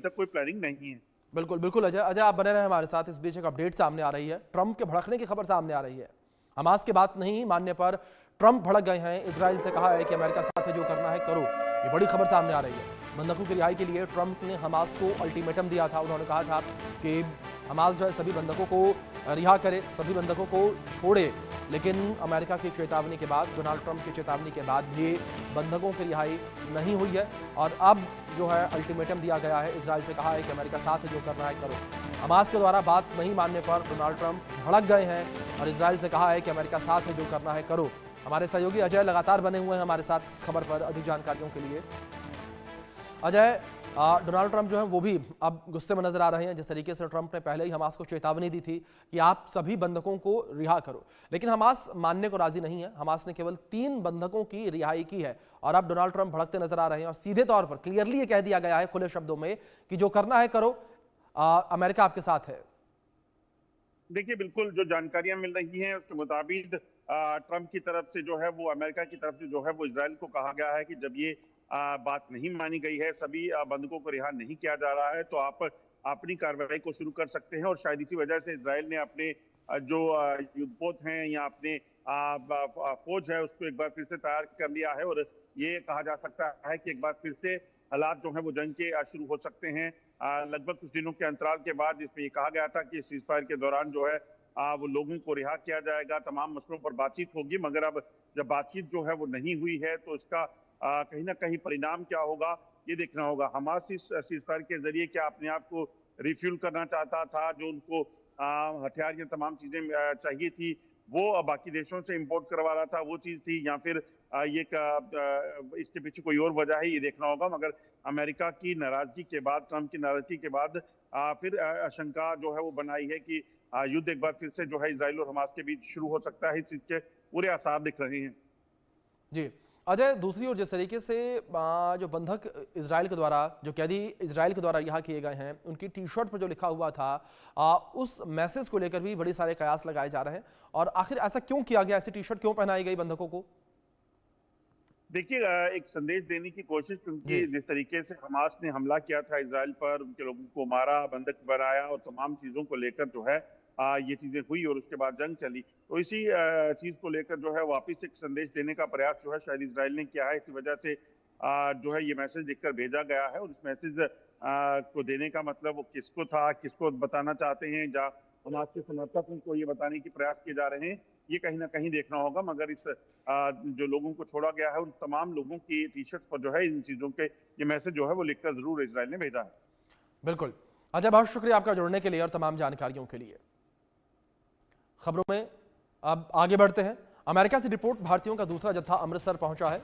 तक कोई प्लानिंग नहीं है। बिल्कुल बिल्कुल अजय अजय आप बने रहे हमारे साथ। इस बीच एक अपडेट सामने आ रही है, ट्रंप के भड़कने की खबर सामने आ रही है। हमास की बात नहीं मानने पर ट्रंप भड़क गए हैं। इजराइल से कहा है कि अमेरिका साथ है, जो करना है करो। ये बड़ी खबर सामने आ रही है। बंधकों की रिहाई के लिए ट्रंप ने हमास को अल्टीमेटम दिया था। उन्होंने कहा था कि हमास जो है सभी बंधकों को रिहा करे, सभी बंधकों को छोड़े। लेकिन अमेरिका की चेतावनी के बाद, डोनाल्ड ट्रंप की चेतावनी के बाद भी बंधकों की रिहाई नहीं हुई है। और अब जो है अल्टीमेटम दिया गया है। इजराइल से कहा है कि अमेरिका साथ है, जो करना है करो। हमास के द्वारा बात नहीं मानने पर डोनाल्ड ट्रंप भड़क गए हैं और इजराइल से कहा है कि अमेरिका साथ है, जो करना है करो। हमारे सहयोगी अजय लगातार बने हुए हैं हमारे साथ इस खबर पर अधिक जानकारियों के लिए। अजय, डोनाल्ड ट्रंप जो है वो भी अब गुस्से में नजर आ रहे हैं। जिस तरीके से ट्रंप ने पहले ही हमास को चेतावनी दी थी कि आप सभी बंधकों को रिहा करो, लेकिन हमास मानने को राजी नहीं है। हमास ने केवल 3 बंधकों की रिहाई की है और अब डोनाल्ड ट्रंप भड़कते नजर आ रहे हैं और सीधे तौर पर क्लियरली ये कह दिया गया है खुले शब्दों में कि जो करना है करो, अमेरिका आपके साथ है। देखिए, बिल्कुल जो जानकारियां मिल रही हैं उसके मुताबिक ट्रंप की तरफ से जो है वो अमेरिका की तरफ से जो है वो इजराइल को कहा गया है कि जब ये बात नहीं मानी गई है, सभी बंधकों को रिहा नहीं किया जा रहा है, तो आप अपनी कार्रवाई को शुरू कर सकते हैं। और शायद इसी वजह से इजराइल ने अपने जो युद्धपोत हैं या अपने फौज है उसको एक बार फिर से तैयार कर लिया है। और ये कहा जा सकता है कि एक बार फिर से हालात जो है वो जंग के शुरू हो सकते हैं। लगभग कुछ दिनों के अंतराल के बाद जिसमें ये कहा गया था कि सीज फायर के दौरान जो है वो लोगों को रिहा किया जाएगा, तमाम मसलों पर बातचीत होगी। मगर अब जब बातचीत जो है वो नहीं हुई है तो इसका कहीं ना कहीं परिणाम क्या होगा ये देखना होगा। हमास इस सीज फायर के जरिए क्या अपने आप को रिफ्यूल करना चाहता था, जो उनको हथियार या तमाम चीजें चाहिए थी वो बाकी देशों से इंपोर्ट करवा रहा था, वो चीज थी, या फिर ये इसके पीछे कोई और वजह है, ये देखना होगा। मगर अमेरिका की नाराजगी के बाद, ट्रंप की नाराजगी के बाद फिर आशंका जो है वो बनाई है कि युद्ध एक बार फिर से जो है इजराइल और हमास के बीच शुरू हो सकता है। इस चीज के पूरे आसार दिख रहे हैं। जी अजय, दूसरी ओर जिस तरीके से जो बंधक इजराइल के द्वारा, जो कैदी इजराइल के द्वारा रिहा किए गए हैं, उनकी टी शर्ट पर जो लिखा हुआ था उस मैसेज को लेकर भी बड़ी सारे कयास लगाए जा रहे हैं। और आखिर ऐसा क्यों किया गया, ऐसी टी शर्ट क्यों पहनाई गई बंधकों को? देखिए, एक संदेश देने की कोशिश, क्योंकि जिस तरीके से हमास ने हमला किया था इजराइल पर, उनके लोगों को मारा, बंधक बनाया और तमाम चीजों को लेकर जो है ये चीजें हुई और उसके बाद जंग चली, तो इसी चीज को लेकर जो है वापस एक संदेश देने का प्रयास जो है शायद इजराइल ने किया है। इसी वजह से जो है ये मैसेज लिखकर भेजा गया है। और इस मैसेज को देने का मतलब वो किसको था, किसको बताना चाहते हैं, या हमास के समर्थकों को ये बताने की प्रयास किए जा रहे हैं, ये कहीं ना कहीं देखना होगा। मगर इस जो लोगों को छोड़ा गया है उन तमाम लोगों की टी शर्ट पर जो है इन चीजों के ये मैसेज जो है वो लिखकर जरूर इजराइल ने भेजा है। बिल्कुल अजय, बहुत शुक्रिया आपका जुड़ने के लिए और तमाम जानकारियों के लिए। खबरों में अब आगे बढ़ते हैं। अमेरिका से रिपोर्ट, भारतीयों का दूसरा जत्था अमृतसर पहुंचा है।